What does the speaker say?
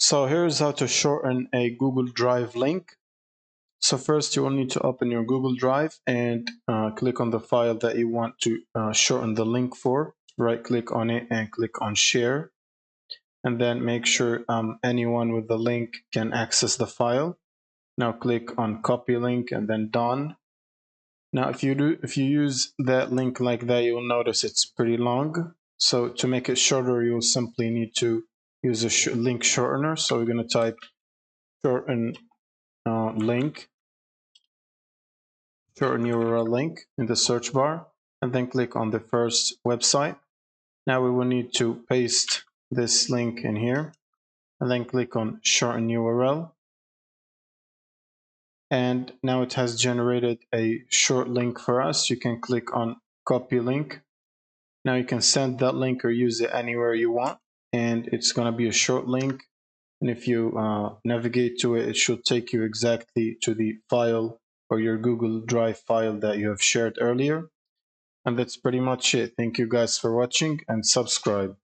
So here's how to shorten a Google Drive link. So first you will need to open your Google Drive and click on the file that you want to shorten the link for. Right click on it and click on share. And then make sure anyone with the link can access the file. Now click on copy link and then done. Now if you use that link like that, you'll notice it's pretty long. So to make it shorter, you'll simply need to use a link shortener. So we're going to type shorten link, shorten URL link in the search bar, and then click on the first website. Now we will need to paste this link in here, and then click on shorten URL. And now it has generated a short link for us. You can click on copy link. Now you can send that link or use it anywhere you want, and it's going to be a short link. And if you navigate to it, it should take you exactly to the file or your Google Drive file that you have shared earlier. And that's pretty much it. Thank you guys for watching and subscribe.